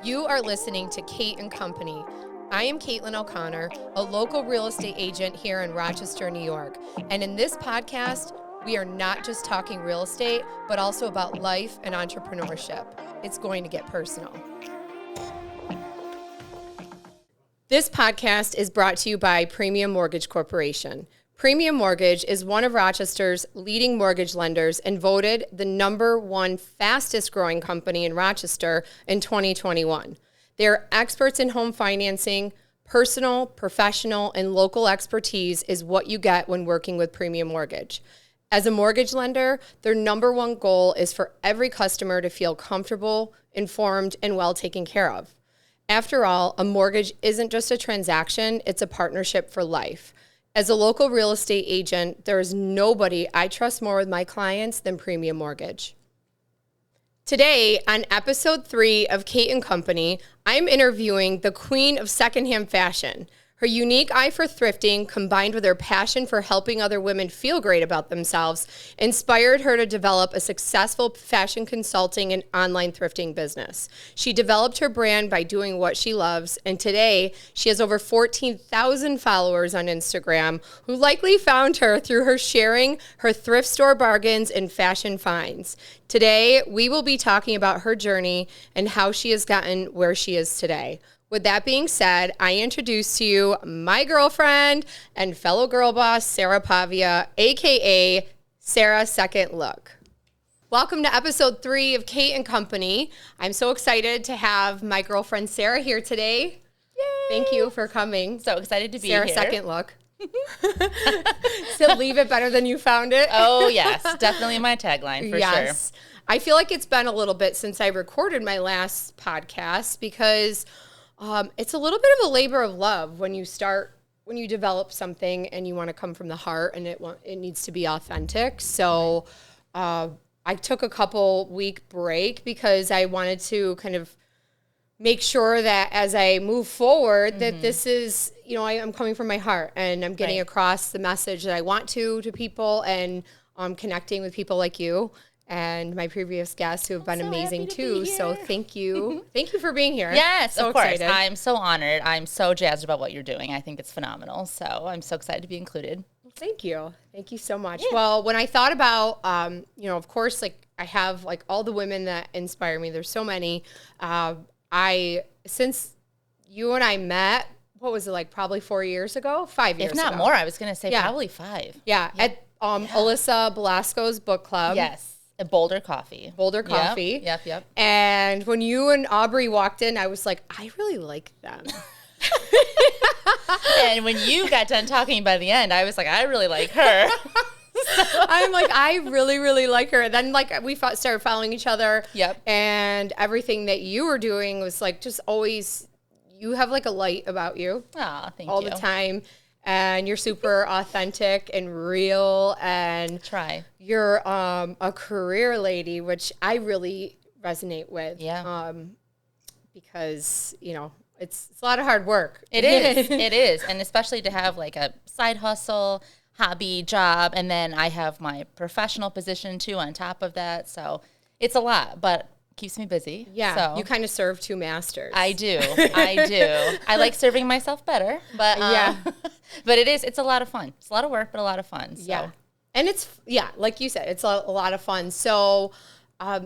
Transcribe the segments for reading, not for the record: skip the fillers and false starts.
You are listening to Kate and Company. I am Caitlin O'Connor, a local real estate agent here in Rochester, New York. And in this podcast, we are not just talking real estate, but also about life and entrepreneurship. It's going to get personal. This podcast is brought to you by Premium Mortgage Corporation. Premium Mortgage is one of Rochester's leading mortgage lenders and voted the #1 fastest growing company in Rochester in 2021. They're experts in home financing. Personal, professional, and local expertise is what you get when working with Premium Mortgage. As a mortgage lender, their #1 goal is for every customer to feel comfortable, informed, and well taken care of. After all, a mortgage isn't just a transaction, it's a partnership for life. As a local real estate agent, there is nobody I trust more with my clients than Premium Mortgage. Today, on episode 3 of Kate and Company, I'm interviewing the queen of secondhand fashion. Her unique eye for thrifting, combined with her passion for helping other women feel great about themselves, inspired her to develop a successful fashion consulting and online thrifting business. She developed her brand by doing what she loves, and today she has over 14,000 followers on Instagram who likely found her through her sharing her thrift store bargains and fashion finds. Today, we will be talking about her journey and how she has gotten where she is today. With that being said, I introduce to you my girlfriend and fellow girl boss, Sarah Pavia, aka Sarah Second Look. Welcome to episode 3 of Kate and Company. I'm so excited to have my girlfriend Sarah here today. Yay! Thank you for coming. So excited to be Sarah here. Second Look. So leave it better than you found it. Oh, yes. Definitely my tagline for Yes. sure. I feel like it's been a little bit since I recorded my last podcast because it's a little bit of a labor of love when you develop something and you want to come from the heart and it needs to be authentic. So I took a couple week break because I wanted to kind of make sure that as I move forward that this is, I'm coming from my heart and I'm getting across the message that I want to people and connecting with people like you. And my previous guests who have been amazing too. So thank you. Thank you for being here. Yes, so of course. Excited. I'm so honored. I'm so jazzed about what you're doing. I think it's phenomenal. So I'm so excited to be included. Thank you. Thank you so much. Yeah. Well, when I thought about, of course, like I have like all the women that inspire me. There's so many. Since you and I met, what was it, like probably 4 years ago? 5 years ago. If not more, I was going to say probably 5. Yeah. At Alyssa Belasco's book club. Yes. A Boulder Coffee. Yep. And when you and Aubrey walked in, I was like, I really like them. And when you got done talking by the end, I was like, I really like her. I'm like, I really, really like her. Then like we started following each other. Yep. And everything that you were doing was like just always, you have like a light about you. Aw, thank you. All the time. And you're super authentic and real, and you're a career lady, which I really resonate with. Yeah. Because it's a lot of hard work. It is, and especially to have like a side hustle, hobby, job, and then I have my professional position too on top of that. So it's a lot, but keeps me busy. Yeah, so you kind of serve two masters. I do. I like serving myself better, but but it's a lot of fun. It's a lot of work, but a lot of fun. So. Yeah, and like you said, it's a lot of fun. So, I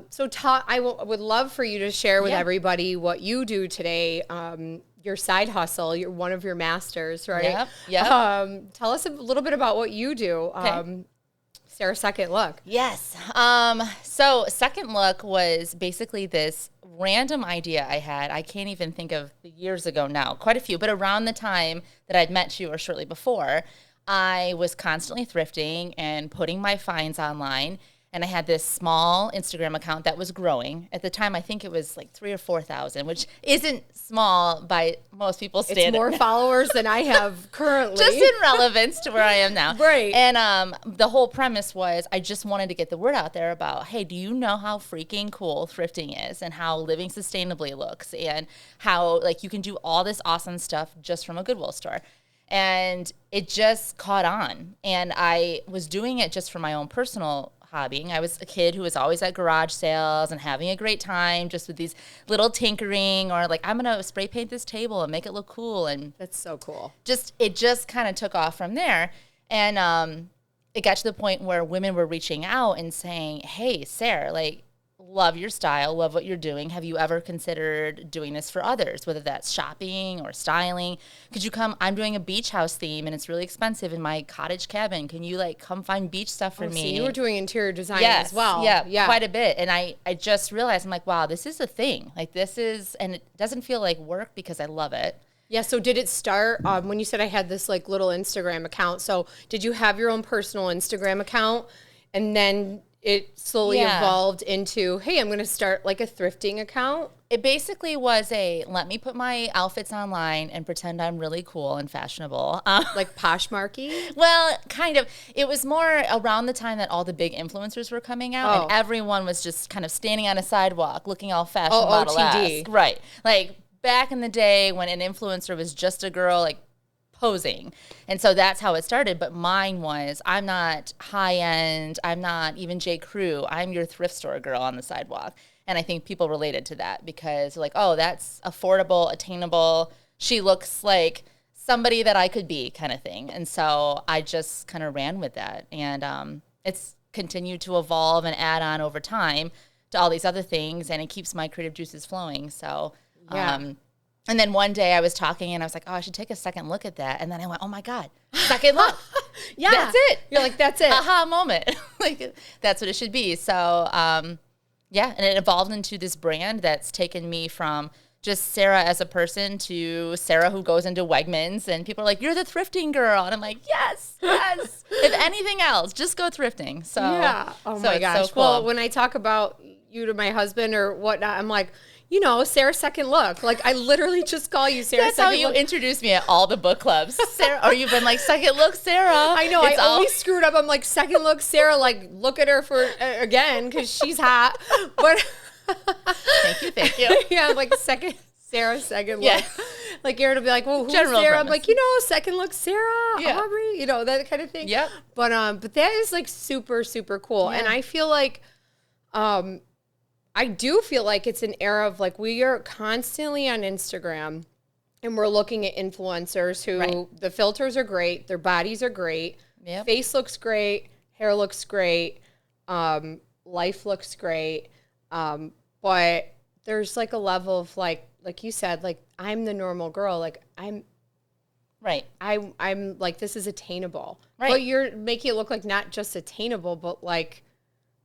would love for you to share with everybody what you do today. Your side hustle. You're one of your masters, right? Yep. Tell us a little bit about what you do. Okay. Sarah Second Look. Yes. So Second Look was basically this random idea I had. I can't even think of the years ago now, quite a few, but around the time that I'd met you or shortly before, I was constantly thrifting and putting my finds online. And I had this small Instagram account that was growing. At the time, I think it was like 3,000 or 4,000, which isn't small by most people's standards. It's more followers than I have currently. Just in relevance to where I am now. Right. And the whole premise was I just wanted to get the word out there about, hey, do you know how freaking cool thrifting is and how living sustainably looks and how like you can do all this awesome stuff just from a Goodwill store. And it just caught on. And I was doing it just for my own personal hobbying. I was a kid who was always at garage sales and having a great time just with these little tinkering, or like, I'm going to spray paint this table and make it look cool. And That's so cool. it just kind of took off from there. And it got to the point where women were reaching out and saying, hey, Sarah, like, love your style, love what you're doing. Have you ever considered doing this for others, whether that's shopping or styling? Could you come? I'm doing a beach house theme and it's really expensive in my cottage cabin. Can you like come find beach stuff for me? So you were doing interior design Yes, as well. Yeah, quite a bit. And I just realized, I'm like, wow, this is a thing. Like this is, and it doesn't feel like work because I love it. Yeah, so did it start when you said I had this like little Instagram account? So did you have your own personal Instagram account and then it slowly evolved into, hey, I'm going to start like a thrifting account? It basically was let me put my outfits online and pretend I'm really cool and fashionable. Like Poshmarky? Well, kind of. It was more around the time that all the big influencers were coming out and everyone was just kind of standing on a sidewalk looking all fashion model-esque. Right. Like back in the day when an influencer was just a girl, like, posing. And so that's how it started. But mine was, I'm not high end. I'm not even J. Crew. I'm your thrift store girl on the sidewalk. And I think people related to that because like, oh, that's affordable, attainable. She looks like somebody that I could be kind of thing. And so I just kind of ran with that. And it's continued to evolve and add on over time to all these other things. And it keeps my creative juices flowing. So, and then one day I was talking and I was like, oh, I should take a second look at that. And then I went, oh my God, second look. Yeah. That's it. You're like, that's it. Aha moment. Like, that's what it should be. So, yeah. And it evolved into this brand that's taken me from just Sarah as a person to Sarah who goes into Wegmans and people are like, you're the thrifting girl. And I'm like, yes. If anything else, just go thrifting. So, yeah. Oh my gosh. So cool. Well, when I talk about you to my husband or whatnot, I'm like, you know, Sarah's second look. Like, I literally just call you Sarah's second look. That's how you introduced me at all the book clubs. Sarah, or you've been like, second look, Sarah. I know. I always screwed up. I'm like, second look, Sarah. Like, look at her for, again, because she's hot. But Thank you. Yeah, I'm like, Sarah, second look. Like, Aaron will be like, well, who's Sarah? Premise. I'm like, you know, second look, Sarah, Aubrey, you know, that kind of thing. Yep. But that is, like, super, super cool. Yeah. And I feel like, I do feel like it's an era of like we are constantly on Instagram and we're looking at influencers who the filters are great, their bodies are great, face looks great, hair looks great, life looks great, but there's like a level of like you said, like I'm the normal girl, like I'm like this is attainable, but you're making it look like not just attainable, but like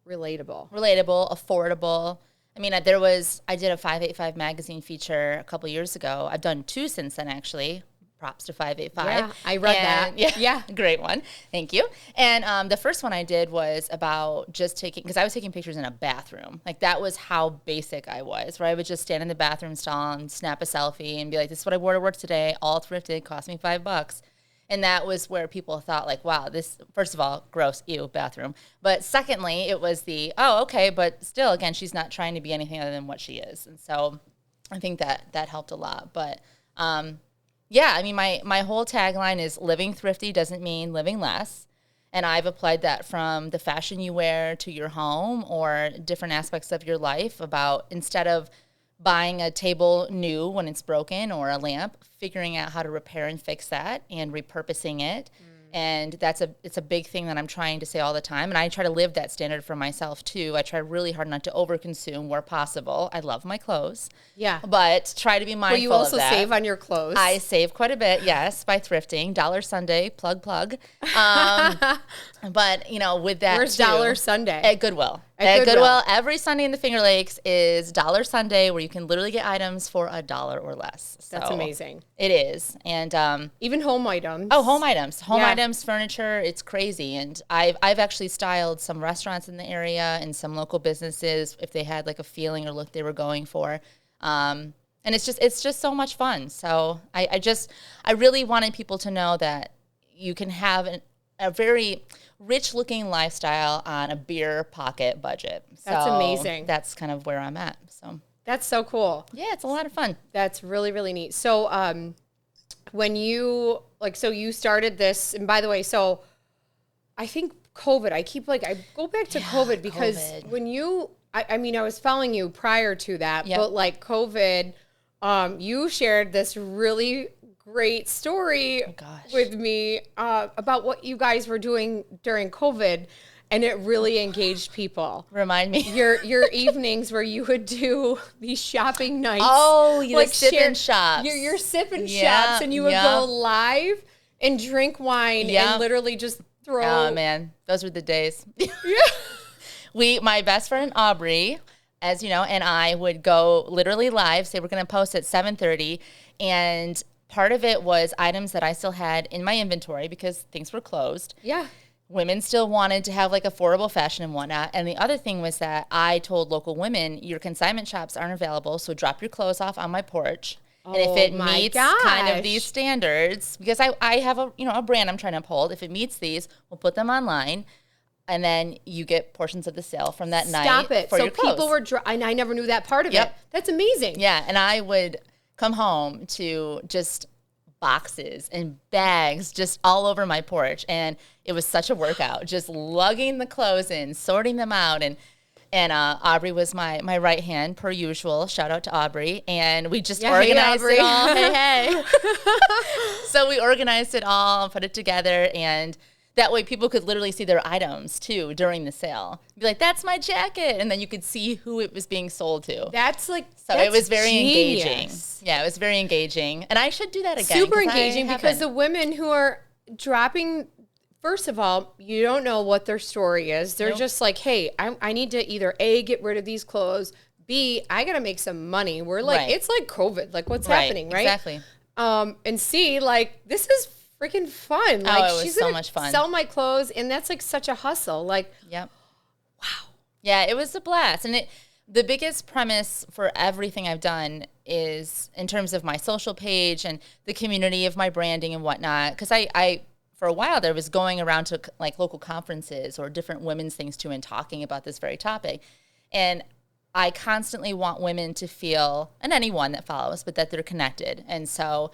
relatable, affordable. I mean, I did a 585 magazine feature a couple years ago. I've done 2 since then, actually. Props to 585. Yeah, I read that. Yeah, great one. Thank you. And the first one I did was about just because I was taking pictures in a bathroom. Like, that was how basic I was, where I would just stand in the bathroom stall and snap a selfie and be like, this is what I wore to work today, all thrifted, cost me $5. And that was where people thought, like, wow, this, first of all, gross, ew, bathroom. But secondly, it was okay, but still, again, she's not trying to be anything other than what she is. And so I think that helped a lot. But, yeah, I mean, my whole tagline is living thrifty doesn't mean living less. And I've applied that from the fashion you wear to your home or different aspects of your life about instead of buying a table new when it's broken or a lamp, figuring out how to repair and fix that and repurposing it. And it's a big thing that I'm trying to say all the time. And I try to live that standard for myself too. I try really hard not to overconsume where possible. I love my clothes. Yeah. But try to be mindful of that. Well, you also save on your clothes. I save quite a bit, yes, by thrifting. Dollar Sunday, plug. But, you know, with that Where's Dollar Sunday? At Goodwill. At Goodwill, every Sunday in the Finger Lakes is Dollar Sunday, where you can literally get items for $1 or less. So that's amazing. It is. And even home items. Oh, home items. Items, furniture, it's crazy. And I've actually styled some restaurants in the area and some local businesses if they had like a feeling or look they were going for. And it's just so much fun. So I really wanted people to know that you can have a very rich looking lifestyle on a beer pocket budget. That's amazing. That's kind of where I'm at. So that's so cool. Yeah, it's a lot of fun. That's really, really neat. So when you you started this, and by the way, so I think COVID. I go back to COVID because when I mean, I was following you prior to that, but like COVID, you shared this really great story with me about what you guys were doing during COVID, and it really engaged people. Remind me. Your evenings where you would do these shopping nights. Oh, you like sip and shops. Your sip and shops, and you would go live and drink wine and literally just throw. Oh man, those were the days. My best friend Aubrey, as you know, and I would go literally live, say we're going to post at 7:30, and part of it was items that I still had in my inventory because things were closed. Yeah. Women still wanted to have like affordable fashion and whatnot. And the other thing was that I told local women, your consignment shops aren't available, so drop your clothes off on my porch. And if it meets kind of these standards, because I have a brand I'm trying to uphold, if it meets these, we'll put them online. And then you get portions of the sale from that night. Stop it. For so your clothes. People were, and I never knew that part of it. That's amazing. Yeah. And I would come home to just boxes and bags just all over my porch. And it was such a workout, just lugging the clothes in, sorting them out. And Aubrey was my right hand, per usual. Shout out to Aubrey. And we just organized it all. Hey. So we organized it all, put it together, and that way people could literally see their items, too, during the sale. Be like, that's my jacket. And then you could see who it was being sold to. It was very engaging. Yeah, it was very engaging. And I should do that again. Super engaging because the women who are dropping, first of all, you don't know what their story is. They're just like, hey, I need to either A, get rid of these clothes, B, I got to make some money. We're like, it's like COVID. Like, what's happening, right? Exactly. And C, like, this is freaking fun. Like, it was so much fun. Sell my clothes, and that's like such a hustle. Like, wow. Yeah, it was a blast. And the biggest premise for everything I've done is in terms of my social page and the community of my branding and whatnot. Because I for a while there was going around to like local conferences or different women's things too and talking about this very topic. And I constantly want women to feel, and anyone that follows, but that they're connected. And so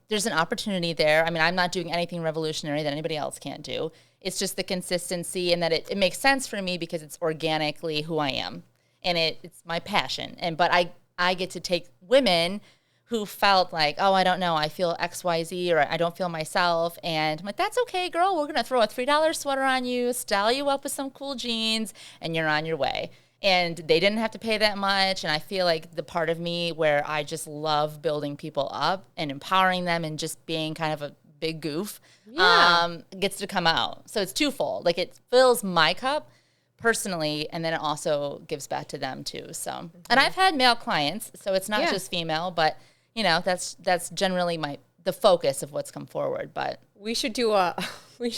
there's an opportunity there. I mean, I'm not doing anything revolutionary that anybody else can't do. It's just the consistency and that it makes sense for me because it's organically who I am. And it's my passion. But I get to take women who felt like, oh, I don't know, I feel XYZ or I don't feel myself. And I'm like, that's okay, girl. We're going to throw a $3 sweater on you, style you up with some cool jeans, and you're on your way. And they didn't have to pay that much. And I feel like the part of me where I just love building people up and empowering them and just being kind of a big goof gets to come out. So it's twofold. Like it fills my cup personally, and then it also gives back to them too. So, and I've had male clients, so it's not just female, but you know, that's generally the focus of what's come forward. But we should do a men's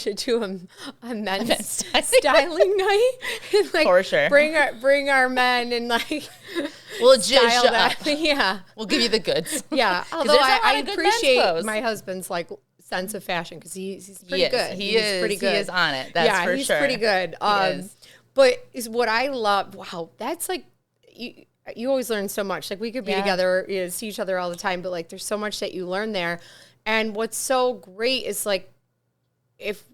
styling night. And like for sure. Bring our men and like we'll style that. We'll give you the goods. Yeah. Although I appreciate my husband's like sense of fashion because he's pretty good. He's pretty good. He is on it. That's for sure. He's pretty good. But is what I love. Wow, that's like you always learn so much. Like we could be together, see each other all the time, but like there's so much that you learn there. And what's so great is like if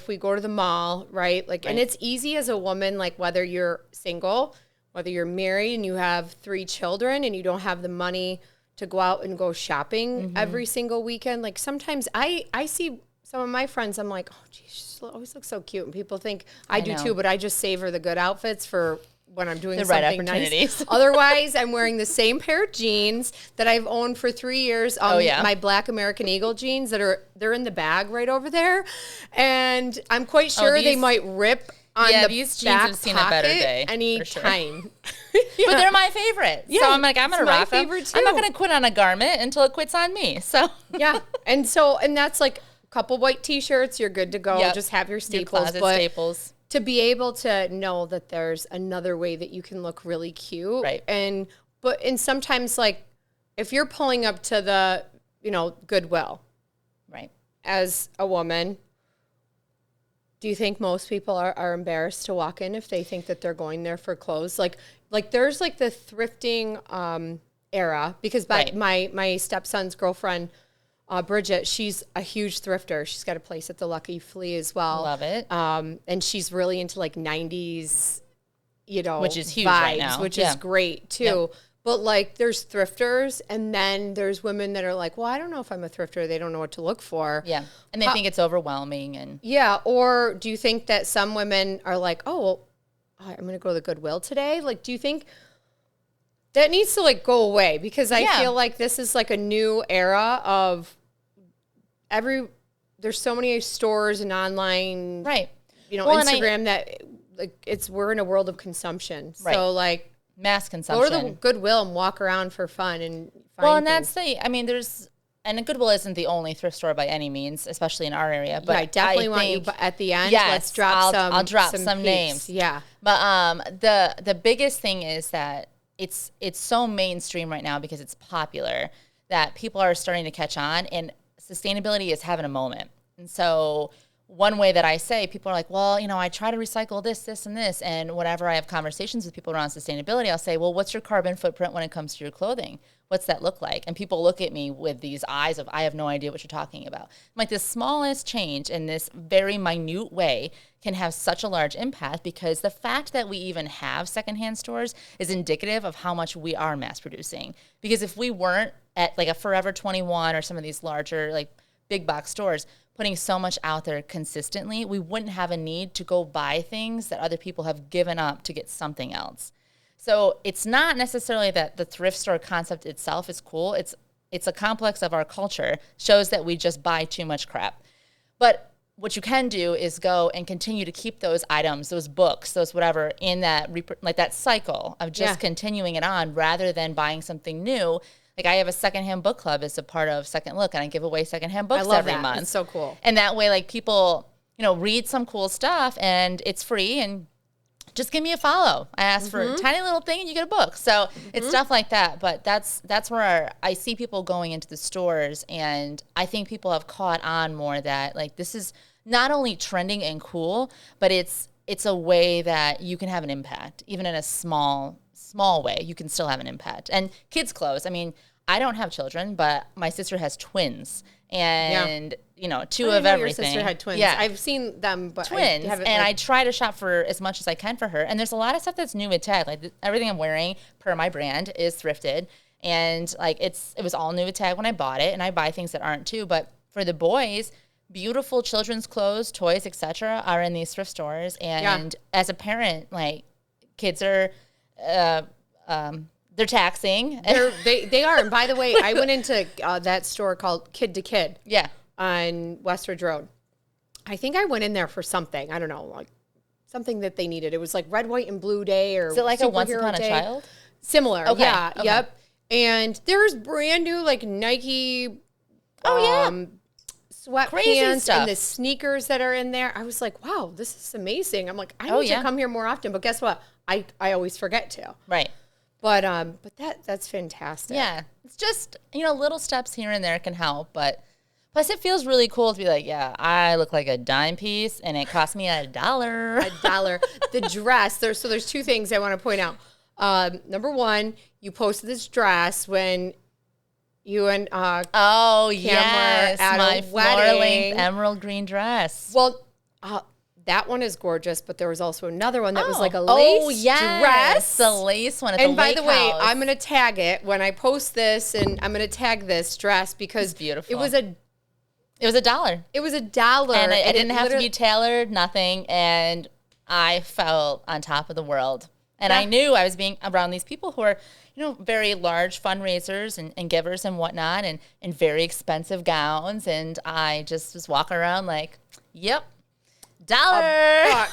we go to the mall, right? Like, and it's easy as a woman, like whether you're single, whether you're married and you have 3 children and you don't have the money to go out and go shopping every single weekend. Like sometimes I see some of my friends, I'm like, oh, geez, she always looks so cute. And people think I do too, but I just savor the good outfits for when I'm doing something nice. Otherwise, I'm wearing the same pair of jeans that I've owned for 3 years. My black American Eagle jeans they're in the bag right over there. And I'm quite sure they might rip on the these jeans back have seen a better day any time. But they're my favorite. Yeah, so I'm like, I'm going to rock them. Too. I'm not going to quit on a garment until it quits on me. So and that's like a couple white T-shirts. You're good to go. Just have your staples. Staples. To be able to know that there's another way that you can look really cute. Right. And sometimes like if you're pulling up to the, Goodwill. Right. As a woman, do you think most people are embarrassed to walk in if they think that they're going there for clothes? Like there's like the thrifting era because my stepson's girlfriend Bridget, she's a huge thrifter. She's got a place at the Lucky Flea as well. Love it. And she's really into like 90s, which is huge vibes, right now. which is great too. Yep. But like there's thrifters, and then there's women that are like, well, I don't know if I'm a thrifter. They don't know what to look for. Yeah. And they think it's overwhelming. And yeah. Or do you think that some women are like, oh, well, I'm going to go to the Goodwill today? Like, do you think that needs to like go away? Because I feel like this is like a new era of there's so many stores and online, right. Instagram that like we're in a world of consumption. Right. So like, mass consumption. Go to the Goodwill and walk around for fun and find things. And Goodwill isn't the only thrift store by any means, especially in our area. But I definitely want you at the end. Yes, let's drop I'll drop some names. Yeah. But the biggest thing is that it's so mainstream right now because it's popular that people are starting to catch on, and sustainability is having a moment. And so one way that I say, people are like, well, I try to recycle this, and this. And whenever I have conversations with people around sustainability, I'll say, well, what's your carbon footprint when it comes to your clothing? What's that look like? And people look at me with these eyes of, I have no idea what you're talking about. I'm like, the smallest change in this very minute way can have such a large impact, because the fact that we even have secondhand stores is indicative of how much we are mass producing. Because if we weren't at like a Forever 21 or some of these larger like big box stores putting so much out there consistently, we wouldn't have a need to go buy things that other people have given up to get something else. So it's not necessarily that the thrift store concept itself is cool. It's a complex of our culture, shows that we just buy too much crap. But what you can do is go and continue to keep those items, those books, those whatever, in that like that cycle of just continuing it on, rather than buying something new. Like I have a secondhand book club as a part of Second Look, and I give away secondhand books every month. It's so cool. And that way, like people, read some cool stuff, and it's free, and just give me a follow. I ask for a tiny little thing, and you get a book. So it's stuff like that. But that's where I see people going into the stores, and I think people have caught on more that like this is not only trending and cool, but it's a way that you can have an impact, even in a small way. You can still have an impact. And kids' clothes. I mean, I don't have children, but my sister has twins, and two of everything. Your sister had twins. Yeah, I've seen them, but twins. I try to shop for as much as I can for her. And there's a lot of stuff that's new with tag. Like everything I'm wearing per my brand is thrifted, and like it was all new with tag when I bought it. And I buy things that aren't too. But for the boys, beautiful children's clothes, toys, etc., are in these thrift stores. And as a parent, like kids are. They're taxing. They are. And by the way, I went into that store called Kid to Kid. Yeah. On Westridge Road. I think I went in there for something. I don't know, like something that they needed. It was like Red, White, and Blue Day, or is it like a Once Upon a Child? Similar. Okay. Yeah. Okay. Yep. And there's brand new like Nike. Sweatpants and the sneakers that are in there. I was like, wow, this is amazing. I'm like, I need to come here more often. But guess what? I always forget to. Right. But that's fantastic. Yeah. It's just, little steps here and there can help. But plus it feels really cool to be like, yeah, I look like a dime piece and it cost me $1. $1. The dress. There's two things I want to point out. Number one, you posted this dress when you and Cam yes, were at my a floor-length emerald green dress. Well, that one is gorgeous, but there was also another one that was like a lace dress. The lace one at and the by lake the way, house. I'm going to tag it when I post this, and I'm going to tag this dress because it's beautiful. It was $1. It was $1. It was $1. And it didn't have to be tailored, nothing. And I felt on top of the world. And I knew I was being around these people who are, very large fundraisers and givers and whatnot, and very expensive gowns. And I just was walking around like, yep, $1.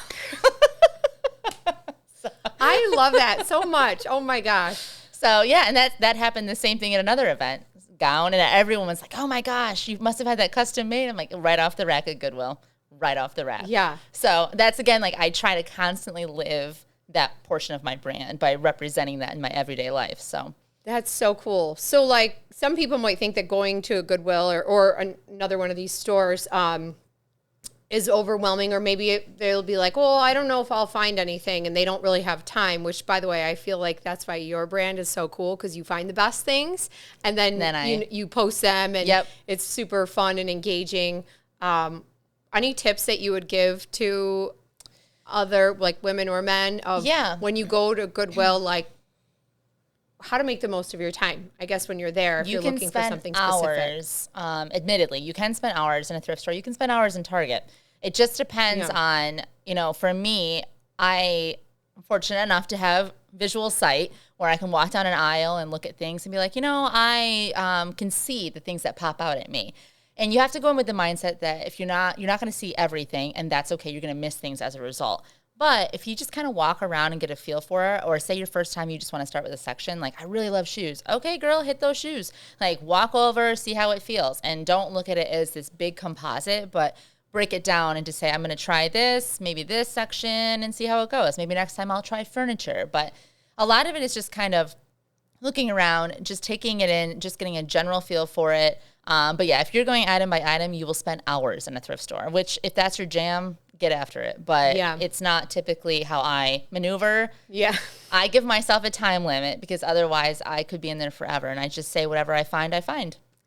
I love that so much. Oh my gosh. So yeah, and that happened the same thing at another event. Gown, and everyone was like, oh my gosh, you must have had that custom made. I'm like, right off the rack at Goodwill. Right off the rack. Yeah. So that's, again, like I try to constantly live that portion of my brand by representing that in my everyday life. So that's so cool. So like some people might think that going to a Goodwill or another one of these stores is overwhelming, or maybe they'll be like, well, I don't know if I'll find anything, and they don't really have time, which, by the way, I feel like that's why your brand is so cool, because you find the best things and then you post them, and it's super fun and engaging. Any tips that you would give to other like women or men of when you go to Goodwill, like how to make the most of your time, I guess, when you're there, if you're looking for something specific. Admittedly, you can spend hours in a thrift store. You can spend hours in Target. It just depends on, for me, I'm fortunate enough to have visual sight where I can walk down an aisle and look at things and be like, I can see the things that pop out at me. And you have to go in with the mindset that if you're not going to see everything, and that's okay. You're going to miss things as a result. But if you just kind of walk around and get a feel for it, or say your first time you just want to start with a section, like, I really love shoes. Okay, girl, hit those shoes. Like, walk over, see how it feels. And don't look at it as this big composite, but break it down and to say, I'm going to try this, maybe this section, and see how it goes. Maybe next time I'll try furniture. But a lot of it is just kind of looking around, just taking it in, just getting a general feel for it. But yeah, if you're going item by item, you will spend hours in a thrift store, which if that's your jam, get after it. But it's not typically how I maneuver. Yeah. I give myself a time limit because otherwise I could be in there forever. And I just say whatever I find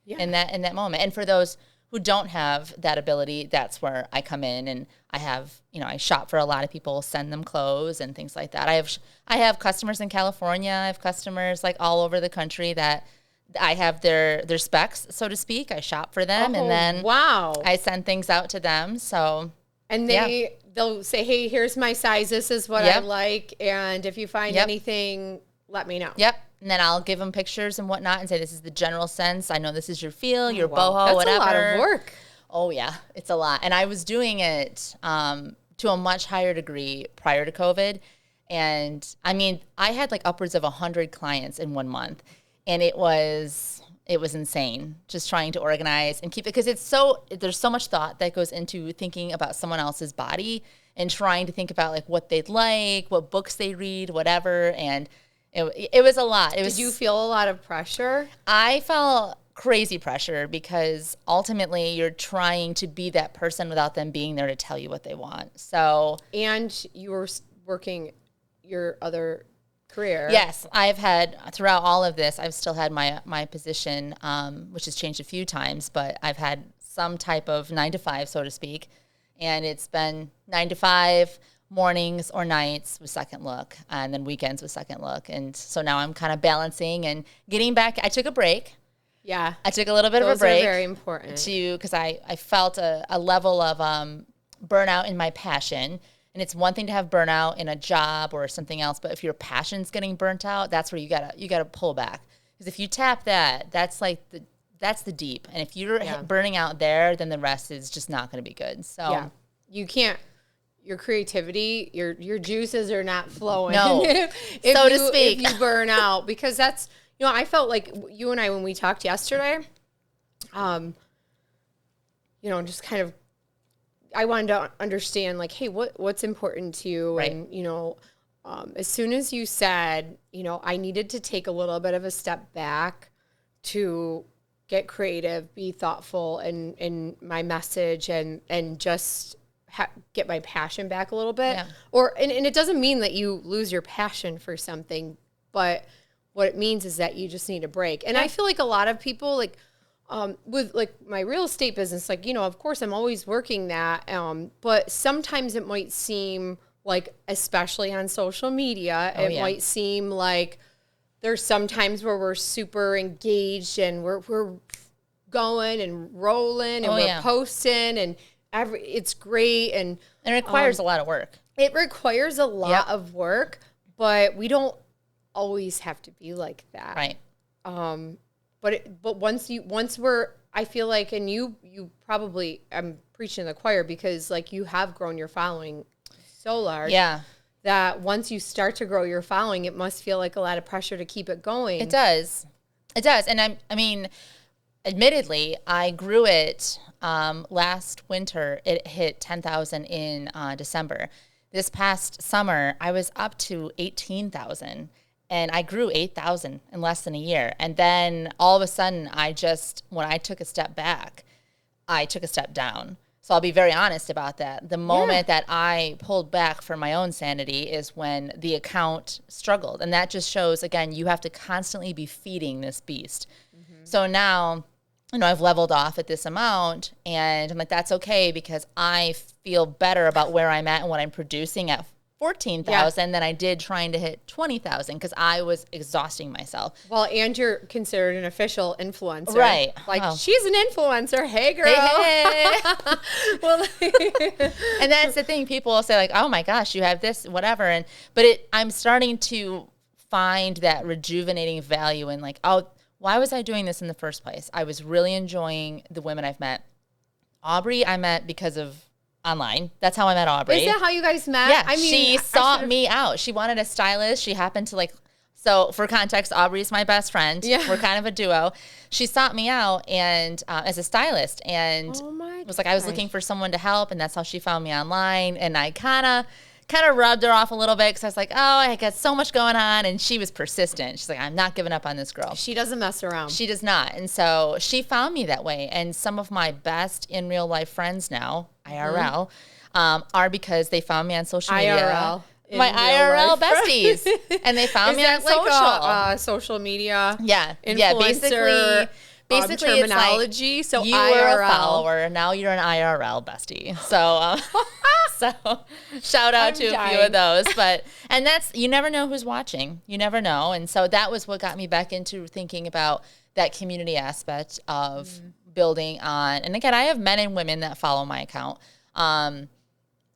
in that moment. And for those who don't have that ability, that's where I come in, and I have, I shop for a lot of people, send them clothes and things like that. I have customers in California. I have customers like all over the country that I have their specs, so to speak. I shop for them, and then I send things out to them. So, and they'll say, hey, here's my size. This is what I like. And if you find anything, let me know. Yep. And then I'll give them pictures and whatnot and say, this is the general sense. I know this is your feel, your boho, whatever. That's a lot of work. Oh, yeah. It's a lot. And I was doing it to a much higher degree prior to COVID. And, I mean, I had like upwards of 100 clients in 1 month. And it was insane just trying to organize and keep it, because there's so much thought that goes into thinking about someone else's body and trying to think about like what they'd like, what books they read, whatever. And it was a lot. Did you feel a lot of pressure? I felt crazy pressure because ultimately you're trying to be that person without them being there to tell you what they want. So, and you were working your other career. Yes, I've had throughout all of this, I've still had my position, which has changed a few times, but I've had some type of 9 to 5, so to speak, and it's been 9 to 5 mornings or nights with Second Look, and then weekends with Second Look, and so now I'm kind of balancing and getting back. I took a break. Yeah, I took a little bit of a break. Those are very important because I felt a level of burnout in my passion. And it's one thing to have burnout in a job or something else, but if your passion's getting burnt out, that's where you gotta pull back. Because if you tap that, that's the deep. And if you're burning out there, then the rest is just not going to be good. So you can't. Your creativity, your juices are not flowing. No, so to speak. If you burn out, because that's I felt like you and I when we talked yesterday, just kind of. I wanted to understand, like, hey, what's important to you? Right. And, as soon as you said, I needed to take a little bit of a step back to get creative, be thoughtful in my message, and just get my passion back a little bit. Yeah. And it doesn't mean that you lose your passion for something, but what it means is that you just need a break. And I feel like a lot of people, like, with like my real estate business, like, of course I'm always working that. But sometimes it might seem like, especially on social media, might seem like there's some times where we're super engaged and we're going and rolling and we're posting and it's great. And it requires a lot of work. It requires a lot of work, but we don't always have to be like that. Right. But once we're, I feel like, and you probably, I'm preaching to the choir because like you have grown your following so large. Yeah. That once you start to grow your following, it must feel like a lot of pressure to keep it going. It does. And I mean, admittedly, I grew it last winter. It hit 10,000 in December. This past summer, I was up to 18,000. And I grew 8,000 in less than a year. And then all of a sudden, when I took a step back, I took a step down. So I'll be very honest about that. The moment that I pulled back for my own sanity is when the account struggled. And that just shows, again, you have to constantly be feeding this beast. So now, I've leveled off at this amount, and I'm like, that's okay, because I feel better about where I'm at and what I'm producing at 14,000 than I did trying to hit 20,000, because I was exhausting myself. Well, and you're considered an official influencer. Right. Like, she's an influencer. Hey, girl. Hey. Well, and that's the thing. People will say, like, oh my gosh, you have this, whatever. I'm starting to find that rejuvenating value in, like, oh, why was I doing this in the first place? I was really enjoying the women I've met. Aubrey, I met because of online. That's how I met Aubrey. Is that how you guys met? Yeah, I mean, she sought me out. She wanted a stylist. She happened to so for context, Aubrey's my best friend. Yeah. We're kind of a duo. She sought me out and as a stylist, and was like, I was looking for someone to help, and that's how she found me online. And I kind of rubbed her off a little bit, because I was like, oh, I got so much going on. And she was persistent. She's like, I'm not giving up on this girl. She doesn't mess around. She does not. And so she found me that way. And some of my best in real life friends now, IRL, are because they found me on social media. IRL. My IRL besties. And they found me on social. Like social media influencer basically terminology. It's like, so you IRL. were a follower, now you're an IRL bestie. So so shout out to a few of those. And that's, you never know who's watching. You never know. And so that was what got me back into thinking about that community aspect of building on. And again, I have men and women that follow my account. And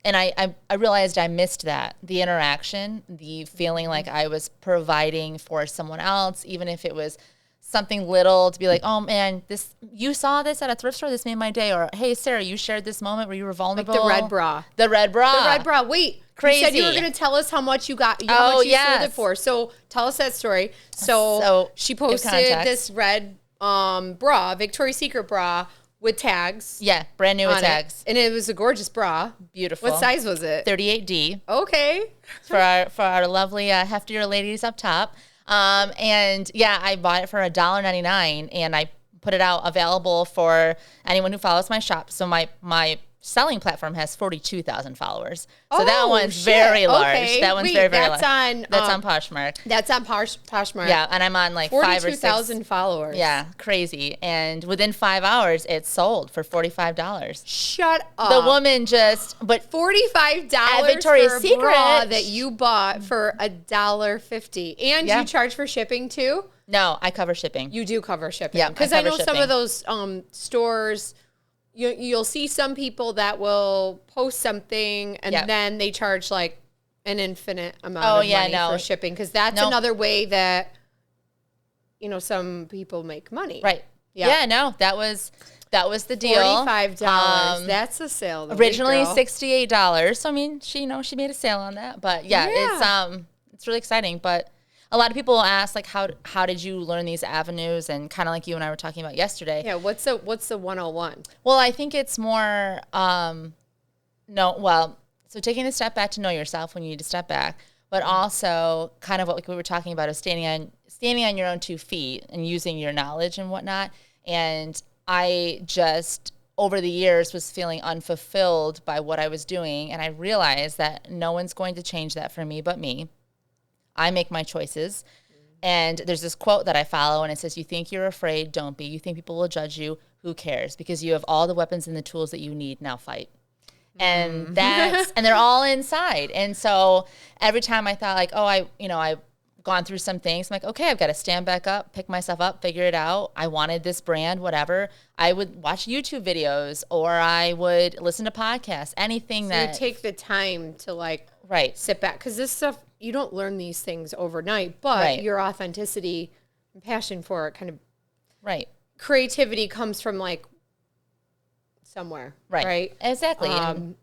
I realized I missed that, the interaction, the feeling like I was providing for someone else, even if it was something little, to be like, oh man, you saw this at a thrift store, this made my day. Or, hey, Sarah, you shared this moment where you were vulnerable. Like the red bra. The red bra. Wait, crazy. You said you were going to tell us how much you got, how much you sold it for. So tell us that story. So she posted this red bra, Victoria's Secret bra, with tags. Yeah, brand new with tags. And it was a gorgeous bra. Beautiful. What size was it? 38D. Okay. For our lovely heftier ladies up top. And yeah, I bought it for $1.99, and I put it out available for anyone who follows my shop. So my selling platform has 42,000 followers. So that one's very large. Okay. That one's very large. That's on Poshmark. That's on Poshmark. Yeah, and I'm on like 5 or 6. 42,000 followers. Yeah, crazy. And within 5 hours, it sold for $45. Shut up. The woman but $45 at Victoria's for a Secret bra that you bought for $1.50. And you charge for shipping too? No, I cover shipping. You do cover shipping. Yeah, because I know some of those stores, you'll see some people that will post something and then they charge like an infinite amount of money for shipping, because that's another way that some people make money. Right. Yeah. No, that was the deal. $45. That's a sale. Originally $68. So I mean, she made a sale on that. But it's really exciting. But a lot of people will ask, like, how did you learn these avenues? And kind of like you and I were talking about yesterday. Yeah, what's the 101? Well, I think it's more, so taking a step back to know yourself when you need to step back, but also kind of what we were talking about is standing on your own 2 feet and using your knowledge and whatnot. And I just, over the years, was feeling unfulfilled by what I was doing. And I realized that no one's going to change that for me but me. I make my choices. And there's this quote that I follow, and it says, you think you're afraid, don't be. You think people will judge you, who cares? Because you have all the weapons and the tools that you need, now fight. And and they're all inside. And so every time I thought like, I've gone through some things, I'm like, okay, I've got to stand back up, pick myself up, figure it out. I wanted this brand, whatever. I would watch YouTube videos, or I would listen to podcasts, anything that. You take the time to sit back. Because this stuff, you don't learn these things overnight, but your authenticity and passion for it kind of. Right. Creativity comes from somewhere. Right. Exactly.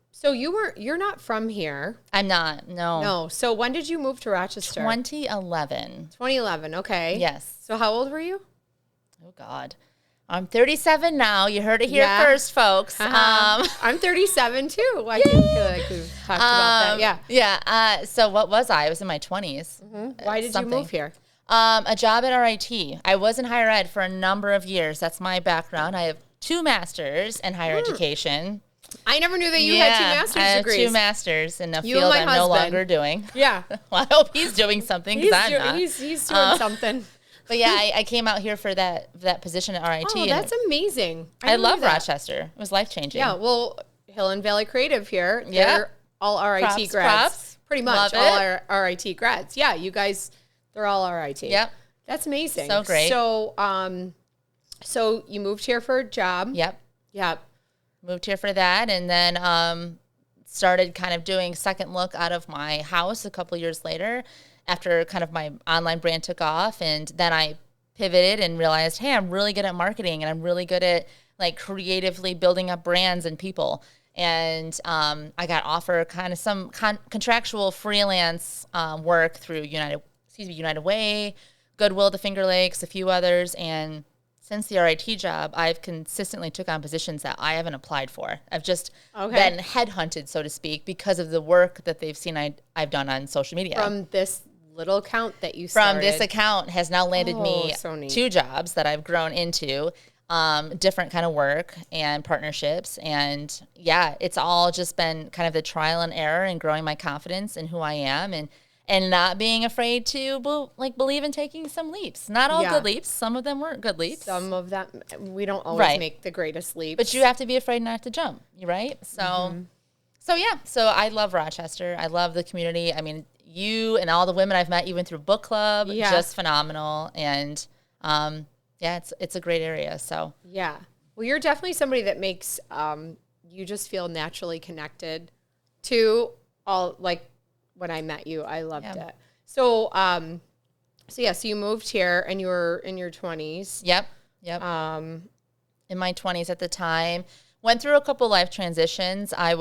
So you're not from here. I'm not. No. No. So when did you move to Rochester? 2011. 2011. Okay. Yes. So how old were you? Oh God. I'm 37 now. You heard it here first, folks. I'm 37 too. I feel like we've talked about that. Yeah. Yeah. So what was I? I was in my 20s. Mm-hmm. Why did you move here? A job at RIT. I was in higher ed for a number of years. That's my background. I have 2 masters in higher education. I never knew that you had 2 master's I have degrees. 2 masters in a You and field my I'm no husband. longer doing. Yeah. Well, I hope he's doing something because I'm not. He's doing something. But yeah, I came out here for that position at RIT. Oh, that's amazing. I love Rochester. It was life-changing. Yeah, well, Hill and Valley Creative here, Yeah. they're all RIT Props, grads. props. Pretty much Love all it. our RIT grads. Yeah, you guys, they're all RIT. Yep. That's amazing. So great. So, so you moved here for a job. Yep. Yep. Moved here for that, and then started kind of doing second look out of my house a couple years later after kind of my online brand took off. And then I pivoted and realized, hey, I'm really good at marketing and I'm really good at like creatively building up brands and people. And I got offered kind of some contractual freelance work through United Way, Goodwill, the Finger Lakes, a few others. And since the RIT job, I've consistently took on positions that I haven't applied for. I've just been headhunted, so to speak, because of the work that they've seen I've done on social media. From this little account that you started. From this account has now landed me so neat. 2 jobs that I've grown into, different kind of work and partnerships. And yeah, it's all just been kind of the trial and error and growing my confidence in who I am and not being afraid to believe in taking some leaps. Not all good leaps. Some of them weren't good leaps. Some of them, we don't always make the greatest leaps. But you have to be afraid not to jump, right? So, so I love Rochester. I love the community. I mean, you and all the women I've met, even through book club, just phenomenal. And it's a great area. So yeah, well, you're definitely somebody that makes you just feel naturally connected to all. Like when I met you, I loved it. So so you moved here and you were in your 20s. Yep. In my 20s at the time, went through a couple life transitions. I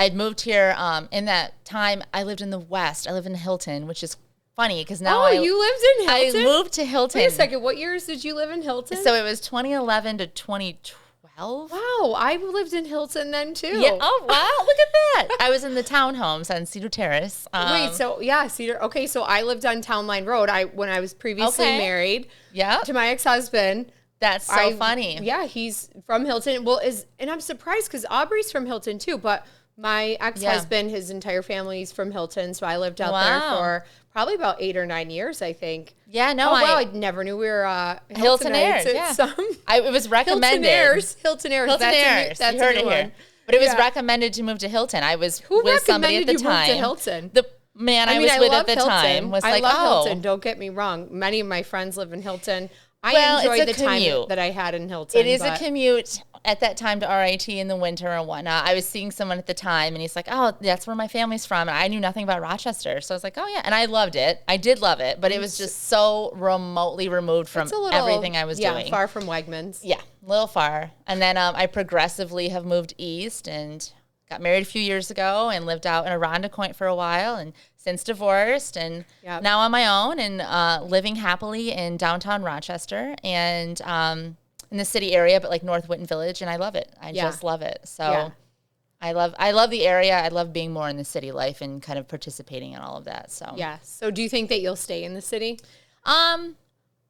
had moved here. In that time, I lived in the West. I live in Hilton, which is funny because now you lived in Hilton? I moved to Hilton. Wait a second. What years did you live in Hilton? So it was 2011 to 2012. Wow, I lived in Hilton then too. Yeah. Oh wow, look at that. I was in the townhomes on Cedar Terrace. Wait, so Cedar. Okay, so I lived on Town Line Road. When I was previously married. To my ex-husband. That's so funny. Yeah, he's from Hilton. Well, and I'm surprised because Aubrey's from Hilton too, but my ex-husband, his entire family's from Hilton, so I lived out there for probably about 8 or 9 years, I think. Yeah, no, I never knew we were Hiltonaires. It was recommended. Hiltonaires. That's you heard it here. But it was recommended to move to Hilton. I was with somebody at the time. Move to Hilton? The man I was with at the time was like, love Hilton. Don't get me wrong. Many of my friends live in Hilton. I enjoyed the time that I had in Hilton. It is a commute at that time to RIT in the winter and whatnot. I was seeing someone at the time, and he's like, oh, that's where my family's from. And I knew nothing about Rochester. So I was like, oh, yeah. And I loved it. I did love it. But it was just so remotely removed from everything I was doing. Yeah, far from Wegmans. Yeah, a little far. And then I progressively have moved east and got married a few years ago and lived out in Irondequoit for a while and since divorced and now on my own and living happily in downtown Rochester and in the city area, but like North Whitten Village, and I love it. I just love it. So I love the area. I love being more in the city life and kind of participating in all of that. So So do you think that you'll stay in the city?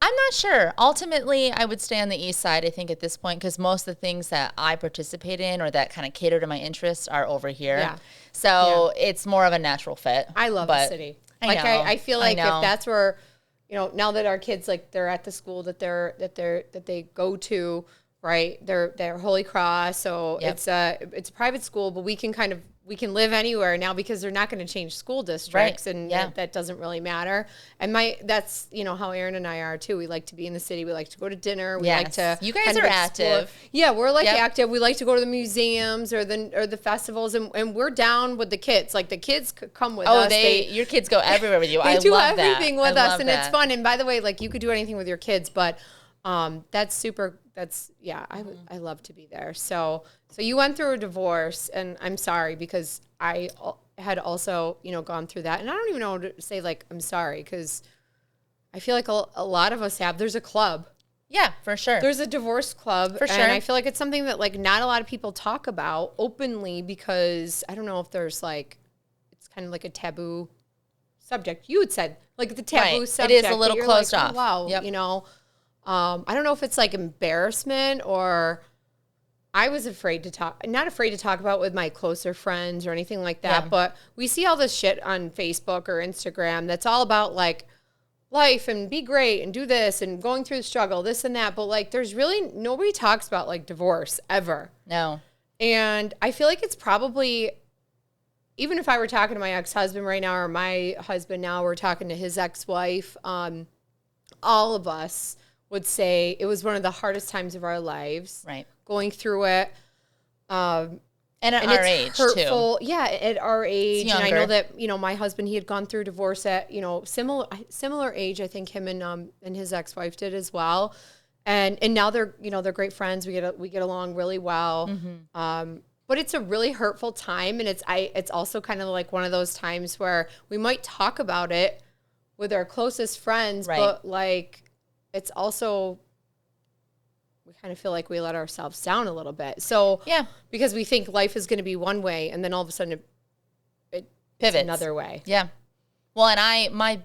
I'm not sure. Ultimately, I would stay on the east side, I think, at this point, because most of the things that I participate in or that kind of cater to my interests are over here. Yeah. So it's more of a natural fit. I love the city. I feel like if that's where, now that our kids, like, they're at the school that they go to, right? They're Holy Cross, so it's a private school, but we can live anywhere now because they're not going to change school districts, and that doesn't really matter. And that's how Erin and I are too. We like to be in the city. We like to go to dinner. We like to. You guys are active. Yeah, we're active. We like to go to the museums or the festivals, and we're down with the kids. Like the kids could come with us. Your kids go everywhere with you. They do everything with us, and it's fun. And by the way, like you could do anything with your kids, but that's super. I love to be there. So you went through a divorce, and I'm sorry because I had also, gone through that. And I don't even know what to say, like, I'm sorry, because I feel like a lot of us have. There's a club. Yeah, for sure. There's a divorce club. For sure. And I feel like it's something that, like, not a lot of people talk about openly because I don't know if there's, like, it's kind of like a taboo subject. You had said, like, the taboo subject. It is a little closed off. Oh, wow, I don't know if it's like embarrassment or I was not afraid to talk about with my closer friends or anything like that, but we see all this shit on Facebook or Instagram that's all about like life and be great and do this and going through the struggle, this and that. But like, there's really nobody talks about like divorce ever. No. And I feel like it's probably, even if I were talking to my ex-husband right now or my husband now, we're talking to his ex-wife, all of us would say it was one of the hardest times of our lives. Right. Going through it. And at our age, hurtful. too. Yeah, at our age. And I know that, my husband, he had gone through divorce at, similar age. I think him and his ex-wife did as well. And now they're great friends. We get along really well. Mm-hmm. But it's a really hurtful time, and it's also kind of like one of those times where we might talk about it with our closest friends, but like it's also, we kind of feel like we let ourselves down a little bit. So because we think life is going to be one way, and then all of a sudden it pivots another way. Yeah. Well, and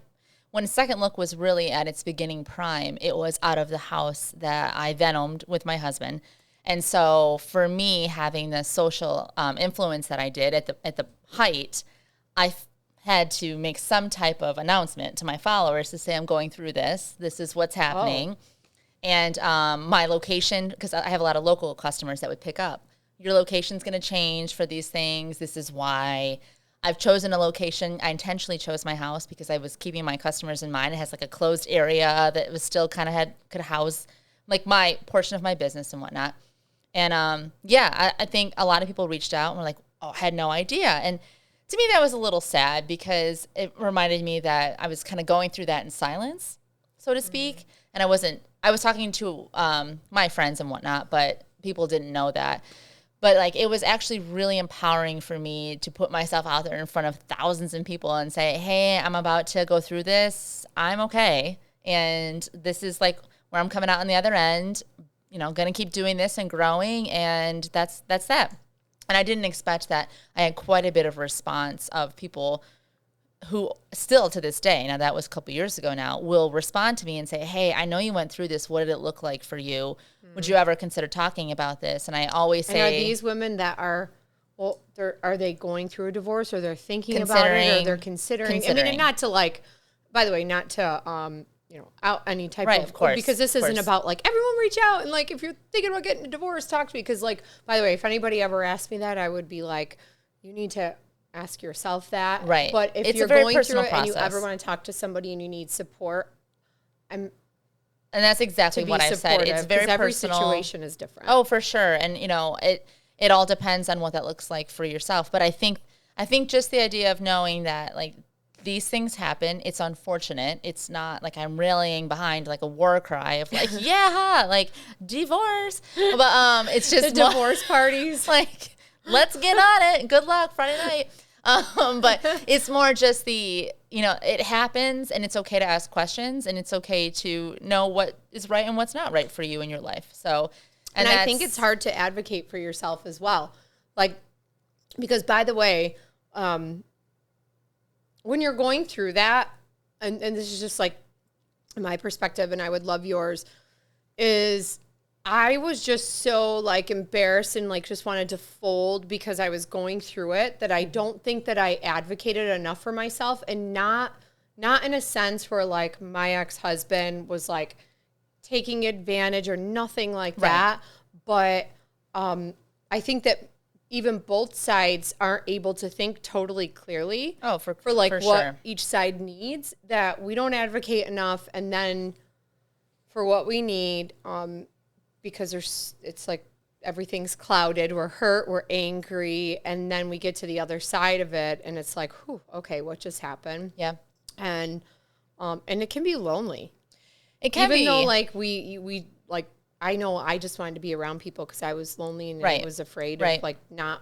when Second Look was really at its beginning prime, it was out of the house that I then owned with my husband. And so for me, having the social influence that I did at the height, I had to make some type of announcement to my followers to say, I'm going through this. This is what's happening. And my location, because I have a lot of local customers that would pick up, your location's going to change for these things. This is why I've chosen a location. I intentionally chose my house because I was keeping my customers in mind. It has like a closed area that was still kind of could house like my portion of my business and whatnot. And I think a lot of people reached out and were like, oh, I had no idea. And to me, that was a little sad because it reminded me that I was kind of going through that in silence, so to speak. Mm-hmm. And I was talking to my friends and whatnot, but people didn't know that. But like, it was actually really empowering for me to put myself out there in front of thousands of people and say, hey, I'm about to go through this. I'm okay. And this is like where I'm coming out on the other end. Going to keep doing this and growing, and that's that. And I didn't expect that. I had quite a bit of response of people who still to this day, now that was a couple years ago now, will respond to me and say, hey, I know you went through this. What did it look like for you? Would you ever consider talking about this? And I always say... And are these women that are they going through a divorce, or they're thinking about it, or they're considering? I mean, and not to like, by the way, not to... out any type of course, because this isn't about like everyone reach out and like if you're thinking about getting a divorce, talk to me. Because like, by the way, if anybody ever asked me that, I would be like, you need to ask yourself that. Right. But if you're going through it and you ever want to talk to somebody and you need support, and that's exactly what I've said. It's very personal. Every situation is different. Oh, for sure. And it all depends on what that looks like for yourself. But I think just the idea of knowing that like these things happen. It's unfortunate. It's not like I'm rallying behind like a war cry of like, like divorce. But it's just the divorce parties. Like, let's get on it. Good luck Friday night. But it's more just it happens, and it's okay to ask questions, and it's okay to know what is right and what's not right for you in your life. So, and I think it's hard to advocate for yourself as well. Like, because by the way, when you're going through that, and this is just like my perspective, and I would love yours, is I was just so like embarrassed and like just wanted to fold because I was going through it, that I don't think that I advocated enough for myself, and not in a sense where like my ex-husband was like taking advantage or nothing like that. But I think that even both sides aren't able to think totally clearly for like what sure. each side needs, that we don't advocate enough. And then for what we need, because it's like everything's clouded, we're hurt, we're angry, and then we get to the other side of it and it's like, whew, okay, what just happened? Yeah. And it can be lonely. It can Even be. though like we like, I know I just wanted to be around people because I was lonely and I was afraid of like not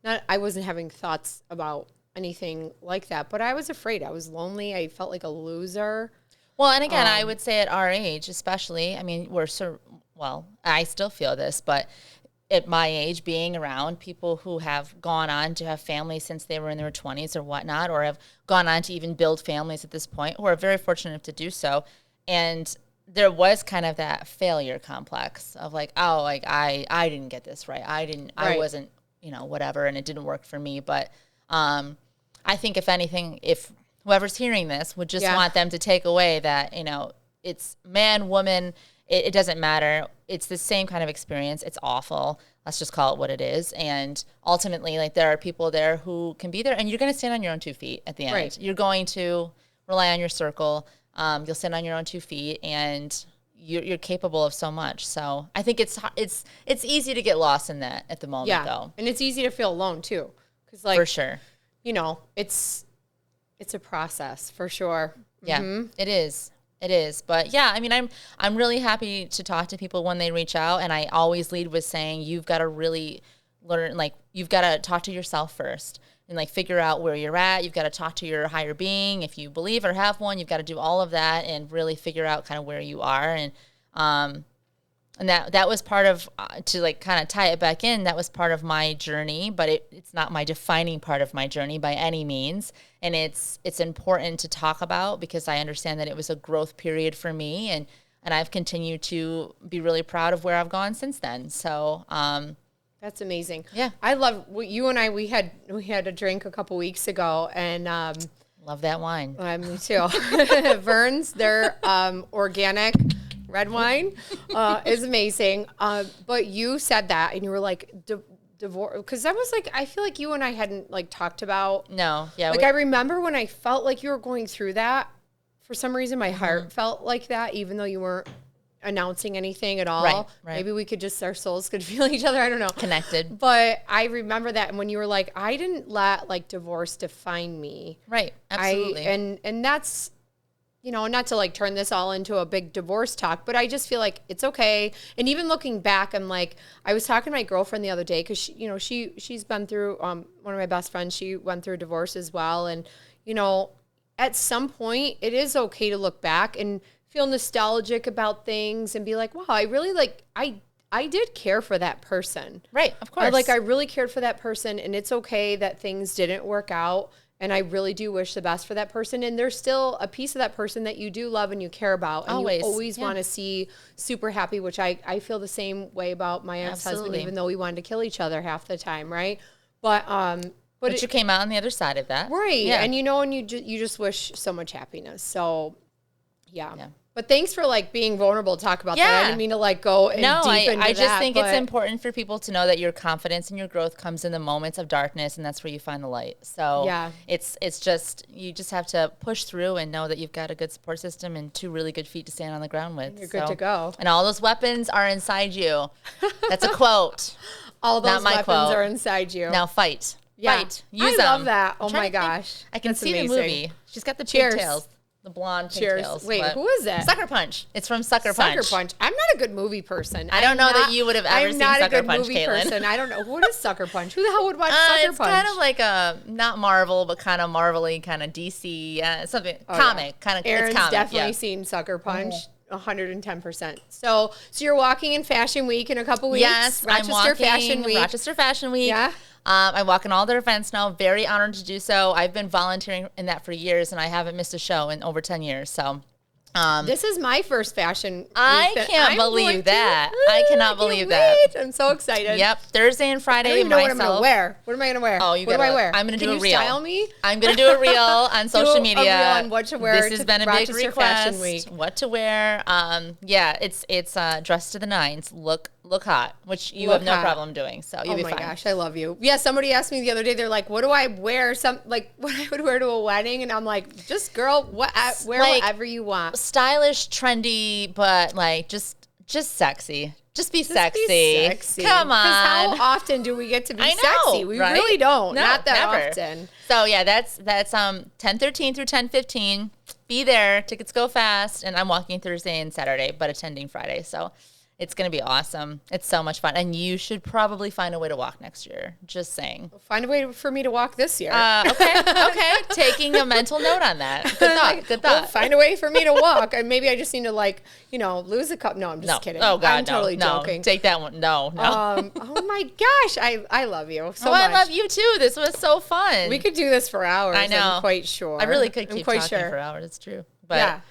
I wasn't having thoughts about anything like that, but I was afraid. I was lonely. I felt like a loser. Well, and again, I would say at our age, especially, I mean, I still feel this, but at my age, being around people who have gone on to have families since they were in their 20s or whatnot, or have gone on to even build families at this point, who are very fortunate to do so, and there was kind of that failure complex of like, oh, like I didn't get this right. I wasn't, whatever, and it didn't work for me. But I think if anything, if whoever's hearing this would just want them to take away that, it's man, woman, it doesn't matter. It's the same kind of experience. It's awful. Let's just call it what it is. And ultimately, like, there are people there who can be there, and you're going to stand on your own 2 feet at the end. Right. You're going to rely on your circle. You'll stand on your own 2 feet, and you're capable of so much. So I think it's easy to get lost in that at the moment, though. And it's easy to feel alone too, because for sure, it's a process for sure. Yeah, it is. It is. But yeah, I mean, I'm really happy to talk to people when they reach out, and I always lead with saying you've got to really learn, like, you've got to talk to yourself first. And like figure out where you're at. You've got to talk to your higher being. If you believe or have one, you've got to do all of that and really figure out kind of where you are. And that was part of, to like kind of tie it back in, that was part of my journey, but it's not my defining part of my journey by any means. And it's important to talk about because I understand that it was a growth period for me, and I've continued to be really proud of where I've gone since then. So, that's amazing. Yeah. I love you and I, we had a drink a couple weeks ago, and love that wine. Me too. Vern's, their organic red wine is amazing. But you said that, and you were like, divorce, because that was like, I feel like you and I hadn't like talked about. No. Yeah. Like I remember when I felt like you were going through that, for some reason my heart felt like that, even though you weren't announcing anything at all. Right. Maybe we could just, our souls could feel each other. I don't know. Connected. But I remember that, and when you were like, I didn't let like divorce define me. Right. Absolutely. And that's, not to like turn this all into a big divorce talk, but I just feel like it's okay. And even looking back, I'm like, I was talking to my girlfriend the other day, because she's been through, one of my best friends, she went through a divorce as well. And, at some point it is okay to look back and feel nostalgic about things and be like, wow, I really like, I did care for that person. Right, of course. I really cared for that person, and it's okay that things didn't work out, and I really do wish the best for that person. And there's still a piece of that person that you do love and you care about, and you always want to see super happy, which I feel the same way about my ex-husband, even though we wanted to kill each other half the time, right? But you came out on the other side of that. Right, yeah. And and you just wish so much happiness. So, yeah. But thanks for like being vulnerable to talk about that. I didn't mean to like go deep into that. I just think it's important for people to know that your confidence and your growth comes in the moments of darkness, and that's where you find the light. So it's just, you just have to push through and know that you've got a good support system and 2 really good feet to stand on the ground with. You're good to go. And all those weapons are inside you. That's a quote. All those weapons are inside you. Now fight. Yeah. Fight. Use them. I love that. Oh my gosh. I can see the movie. She's got the pigtails. The blonde pigtails. Wait, who is that? Sucker Punch. It's from Sucker Punch. Sucker Punch. I'm not a good movie person. I don't know that you would have ever seen Sucker Punch, Caitlin. I'm not a good movie person. I don't know. What is Sucker Punch? Who the hell would watch Sucker Punch? It's kind of like a, not Marvel, but kind of Marvel-y, kind of DC, something, comic. Kind of, Aaron's it's comic. Definitely seen Sucker Punch. 110%. So you're walking in Fashion Week in a couple weeks. Yes, Rochester Fashion Week. Rochester Fashion Week. Yeah. I walk in all their events now. Very honored to do so. I've been volunteering in that for years, and I haven't missed a show in over 10 years. So this is my first fashion week. I can't believe that. I cannot believe that. I'm so excited. Yep. Thursday and Friday. I don't even know what I'm going to wear. What am I going to wear? Oh, what do I wear? I'm going to do a reel. Can you style me? I'm going to do a reel on social media. A reel on what to wear. This has been a big request. Fashion Week. What to wear. Yeah, it's dress to the nines. Look hot, which you have no problem doing. So you'll be fine. Oh my gosh, I love you. Yeah, somebody asked me the other day, they're like, what do I wear? What I would wear to a wedding? And I'm like, just girl, wear whatever you want. Stylish, trendy, but like just sexy. Just be sexy. Be sexy. Come on. Because how often do we get to be sexy? We really don't. No, not that never. often. So yeah, that's 10:13 through 10:15. Be there. Tickets go fast. And I'm walking Thursday and Saturday, but attending Friday. So it's going to be awesome. It's so much fun. And you should probably find a way to walk next year. Just saying. Find a way for me to walk this year. Okay. Taking a mental note on that. Good thought. Well, find a way for me to walk. And maybe I just need to lose a cup. No, I'm just kidding. Oh, God, I'm totally joking. Take that one. No. Oh, my gosh. I love you so much. I love you, too. This was so fun. We could do this for hours. I know. I'm quite sure. I really could keep talking for hours. It's true. But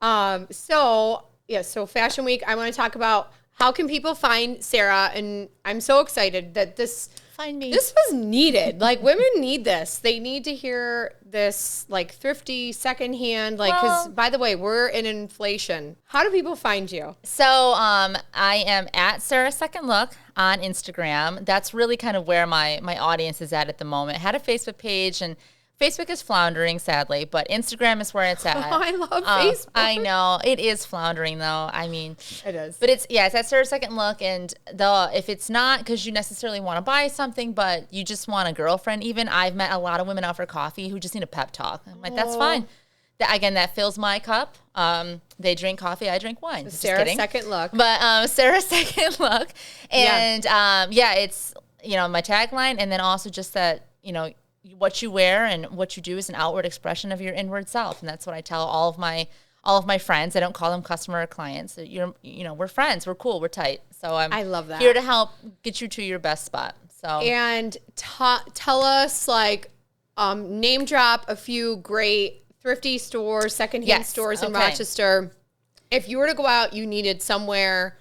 yeah. So Yeah, so Fashion Week, I want to talk about how can people find Sarah, and I'm so excited that this was needed. Like, women need this. They need to hear this, like, thrifty, secondhand, like, because, by the way, we're in inflation. How do people find you? So I am at Sarah Second Look on Instagram. That's really kind of where my audience is at the moment. I had a Facebook page, and Facebook is floundering, sadly, but Instagram is where it's at. Oh, I love Facebook. I know. It is floundering, though. I mean. It is. But it's at Sarah Second Look, and if it's not because you necessarily want to buy something, but you just want a girlfriend, even I've met a lot of women out for coffee who just need a pep talk. I'm like, that's fine. That fills my cup. They drink coffee, I drink wine. Just Sarah kidding. Second Look. But Sarah Second Look. And it's, my tagline, and then also just that, what you wear and what you do is an outward expression of your inward self, and that's what I tell all of my friends. I don't call them customer or clients. We're friends. We're cool. We're tight. So I love that. Here to help get you to your best spot. So and tell us, like, name drop a few great thrifty stores, secondhand stores in Rochester. If you were to go out, you needed somewhere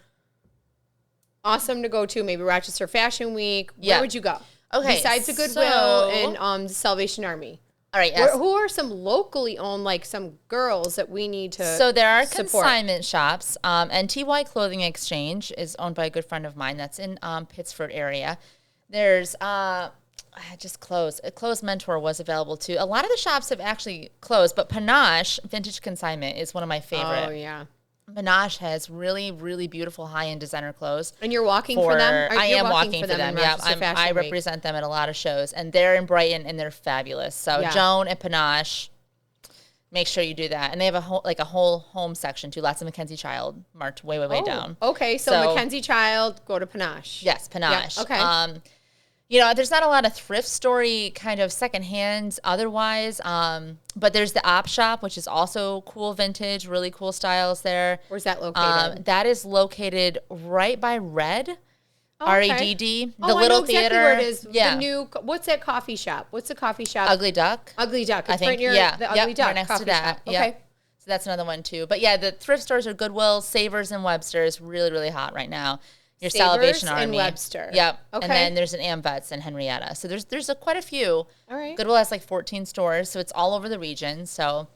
awesome to go to, maybe Rochester Fashion Week. Where would you go? Okay, besides the Goodwill and the Salvation Army. All right, yes. Who are some locally owned, like some girls that we need to So there are support? Consignment shops. NTY Clothing Exchange is owned by a good friend of mine that's in Pittsford area. There's just closed. A closed Mentor was available too. A lot of the shops have actually closed, but Panache Vintage Consignment is one of my favorite. Oh, yeah. Panache has really, really beautiful high-end designer clothes. And you're walking for them? I am walking for them. Yeah, I Week. represent them at a lot of shows, and they're in Brighton, and they're fabulous. So Joan and Panache, make sure you do that. And they have a whole home section too. Lots of Mackenzie Child marked way down. Okay, so Mackenzie Child, go to Panache. Yes, Panache. Yeah, okay. There's not a lot of thrift story kind of secondhand otherwise, but there's the Op Shop, which is also cool vintage, really cool styles there. Where's that located? That is located right by Red, RADD, the I little know theater. Exactly where it is. Yeah. The new, what's that coffee shop? What's the coffee shop? Ugly Duck. Ugly Duck. It's I think, right near the Ugly Duck right next coffee to that. shop. Okay. So that's another one too. But yeah, the thrift stores are Goodwill, Savers, and Webster's, really, really hot right now. Your Savers Salvation Army. and Webster. Yep. Okay. And then there's an Ambets and Henrietta. So there's quite a few. All right. Goodwill has like 14 stores, so it's all over the region. So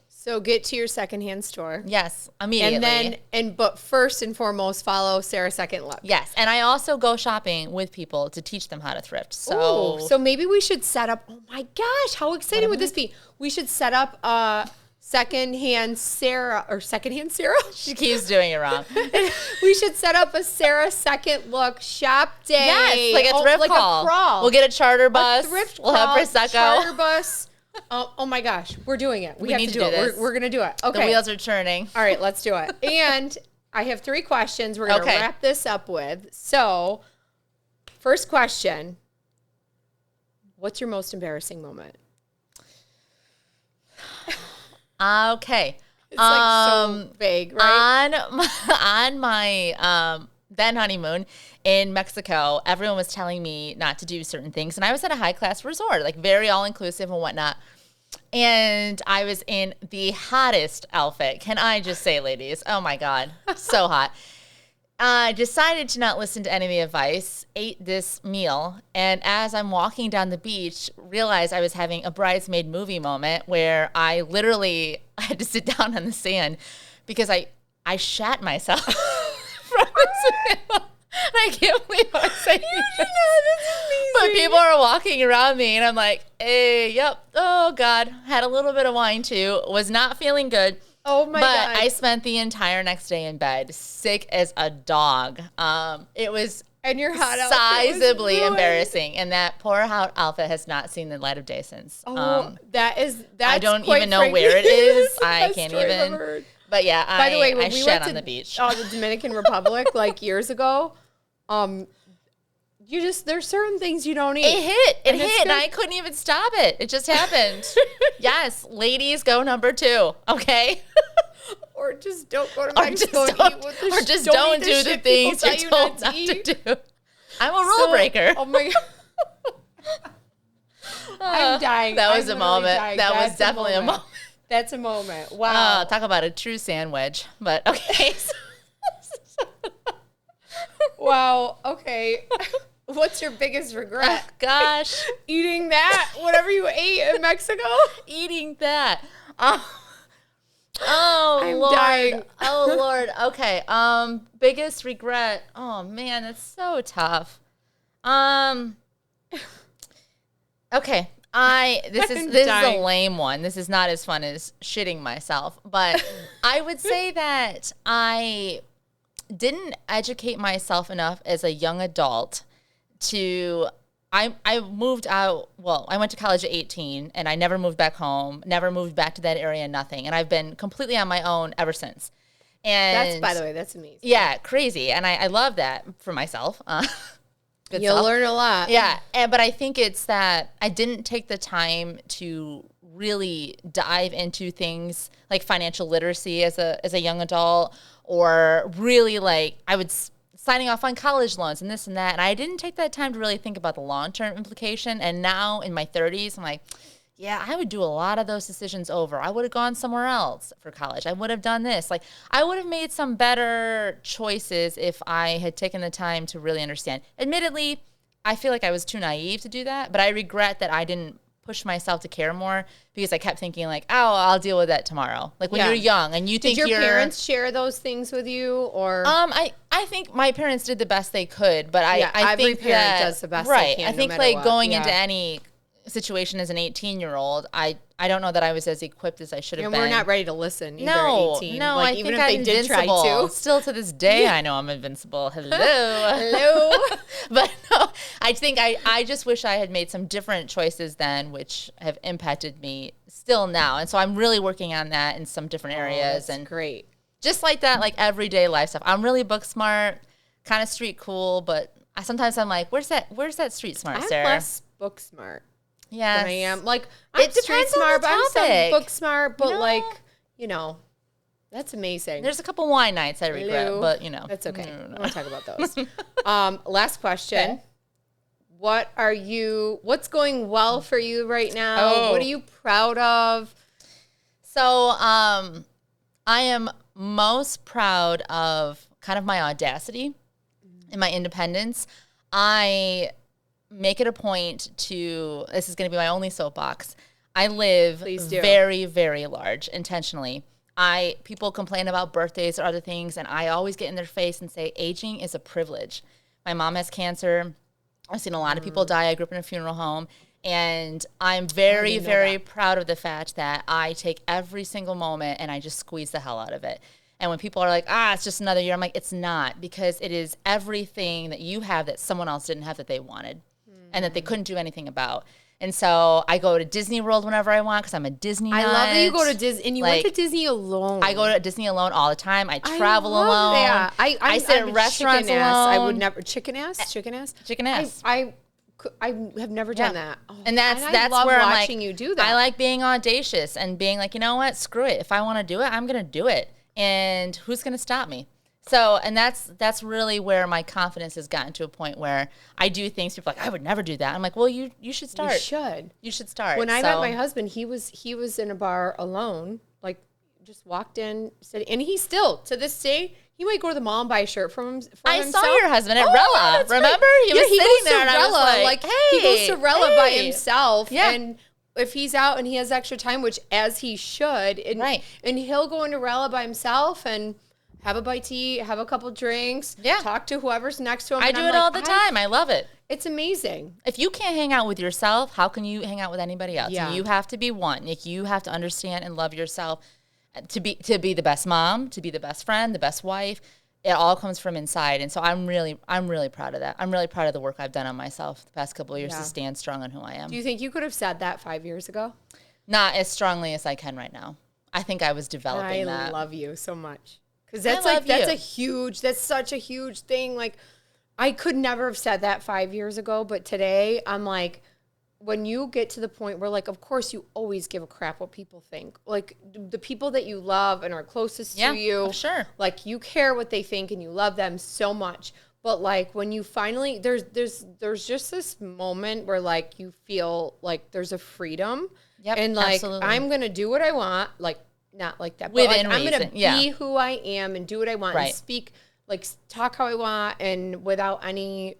get to your secondhand store. yes, immediately. But first and foremost, follow Sarah Second Look. Yes, and I also go shopping with people to teach them how to thrift. So So maybe we should set up. Oh my gosh, how exciting would this be? We should set up secondhand Sarah. she keeps doing it wrong. We should set up a Sarah Second Look shop day. Yes, like a thrift crawl. A crawl. We'll get a charter bus. A thrift we'll crawl, have Prosecco. charter bus. Oh my gosh, we're doing it. We have need to to do do it. this. We're going to do it. Okay. The wheels are turning. All right, let's do it. And I have 3 questions we're going to wrap this up with. So, first question, what's your most embarrassing moment? Okay. It's like so vague, right? On my then honeymoon in Mexico, everyone was telling me not to do certain things. And I was at a high-class resort, like very all-inclusive and whatnot. And I was in the hottest outfit. Can I just say, ladies? Oh, my God. So hot. I decided to not listen to any of the advice, ate this meal, and as I'm walking down the beach, realized I was having a bridesmaid movie moment where I literally had to sit down on the sand because I shat myself from this meal. I can't believe I'm saying this. But people are walking around me, and I'm like, hey, yep, oh, God. Had a little bit of wine, too. Was not feeling good. Oh, my God. But I spent the entire next day in bed, sick as a dog. It was and your hot outfit sizably was embarrassing. And that poor hot outfit has not seen the light of day since. Oh, that's I don't quite even know frankly, were it is. the I best can't story I've even. ever heard. But yeah, By the way, when I we shat went on to the beach. the Dominican Republic, like years ago, there's certain things you don't eat. It hit, and I couldn't even stop it. It just happened. Yes, ladies, go number 2, okay? Or just don't go to Mexico and eat with the Or just don't eat do the things you're told not to do. I'm a rule breaker. Oh my God. I'm dying. That was I'm a moment. dying. That was That's definitely a moment. That's a moment. Wow. Talk about a true sandwich. But okay. Wow. Okay. What's your biggest regret? Gosh. Eating that, whatever you ate in Mexico? Eating that. Oh, I'm Lord. dying. Oh, Lord. Okay. Biggest regret. Oh, man, that's so tough. Okay. This is a lame one. This is not as fun as shitting myself, but I would say that I didn't educate myself enough as a young adult to I moved out. Well, I went to college at 18 and I never moved back home, never moved back to that area, nothing. And I've been completely on my own ever since. And By the way, that's amazing. Yeah, crazy. And I love that for myself. You'll learn a lot. Yeah. But I think it's that I didn't take the time to really dive into things like financial literacy as a young adult, or really signing off on college loans and this and that. And I didn't take that time to really think about the long-term implication. And now in my 30s, I'm like, yeah, I would do a lot of those decisions over. I would have gone somewhere else for college. I would have done this. Like, I would have made some better choices if I had taken the time to really understand. Admittedly, I feel like I was too naive to do that, but I regret that I didn't push myself to care more, because I kept thinking like, oh, I'll deal with that tomorrow. Like when you're young and you think Did your parents share those things with you, or? I think my parents did the best they could, but I every think parent does the best they can. I think going into any situation as an 18-year-old, I don't know that I was as equipped as I should have been. We're not ready to listen either no, at 18. No, like, I even think if I'm they did invincible. try to. Still to this day, I know I'm invincible. Hello. Hello. But no, I think I just wish I had made some different choices then, which have impacted me still now. And so I'm really working on that in some different areas. That's great. Just like that, like everyday life stuff. I'm really book smart, kind of street cool, but sometimes I'm like, where's that street smart, Sarah? I'm less book smart. Yes. Than I am. Like, I'm street smart, but I'm some book smart, but that's amazing. There's a couple wine nights I regret, but That's okay. I won't talk about those. Last question. Okay. What's going well for you right now? Oh. What are you proud of? So, I am most proud of kind of my audacity and my independence. I make it a point to, this is going to be my only soapbox, I live very, very large intentionally. People complain about birthdays or other things, and I always get in their face and say, aging is a privilege. My mom has cancer. I've seen a lot of people die. I grew up in a funeral home. And I'm very, very proud of the fact that I take every single moment and I just squeeze the hell out of it. And when people are like, it's just another year, I'm like, it's not, because it is everything that you have that someone else didn't have that they wanted and that they couldn't do anything about. And so I go to Disney World whenever I want because I'm a Disney nut. I love that you go to Disney, and you went to Disney alone. I go to Disney alone all the time. I travel alone. That. I sit at restaurants alone. I would never chicken ass. I have never done that. Oh, and that's love where watching you do that. I like being audacious and being like, you know what, screw it. If I want to do it, I'm gonna do it. And who's gonna stop me? So, and that's really where my confidence has gotten to a point where I do things. People are like, I would never do that. I'm like, well, you should start. You should start. When I met my husband, he was in a bar alone, like just walked in, said, and he still to this day. He might go to the mall and buy a shirt for himself. I saw your husband at Rella. Remember? He was sitting there, and I was like, hey. He goes to Rella by himself. Yeah. And if he's out and he has extra time, which as he should, and he'll go into Rella by himself and have a bite to eat, have a couple drinks, talk to whoever's next to him. I do it all the time. I love it. It's amazing. If you can't hang out with yourself, how can you hang out with anybody else? Yeah. You have to be one. Like, you have to understand and love yourself. To be the best mom, to be the best friend, the best wife, it all comes from inside. And so I'm really proud of that. I'm really proud of the work I've done on myself the past couple of years to stand strong on who I am. Do you think you could have said that 5 years ago? Not as strongly as I can right now. I think I was developing that. I love you so much. Because that's such a huge thing. Like, I could never have said that 5 years ago, but today I'm like, when you get to the point where, like, of course you always give a crap what people think. Like, the people that you love and are closest to you. Sure. Like, you care what they think and you love them so much. But, like, when you finally, there's just this moment where, like, you feel like there's a freedom. Yep, and, like, absolutely. I'm going to do what I want. Like, not like that. Within but, like, I'm going to reason, be who I am and do what I want and speak like talk how I want and without any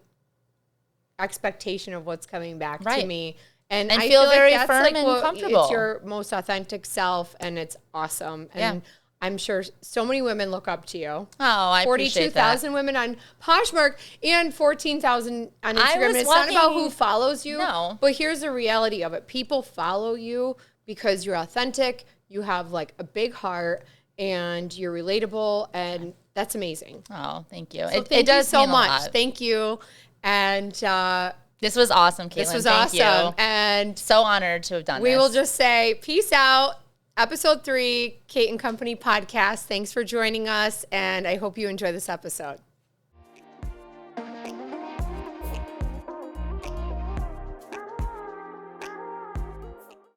expectation of what's coming back to me. And I feel very like that's firm like and comfortable. It's your most authentic self, and it's awesome. And I'm sure so many women look up to you. Oh, I appreciate that. 42,000 women on Poshmark and 14,000 on Instagram. And it's not about who follows you. No. But here's the reality of it. People follow you because you're authentic, you have like a big heart, and you're relatable, and that's amazing. Oh, thank you. So thank you so much. Thank you. And this was awesome, Caitlin. This was Thank awesome. you. And so honored to have done this. We will just say peace out. Episode 3, Kate and Company podcast. Thanks for joining us, and I hope you enjoy this episode.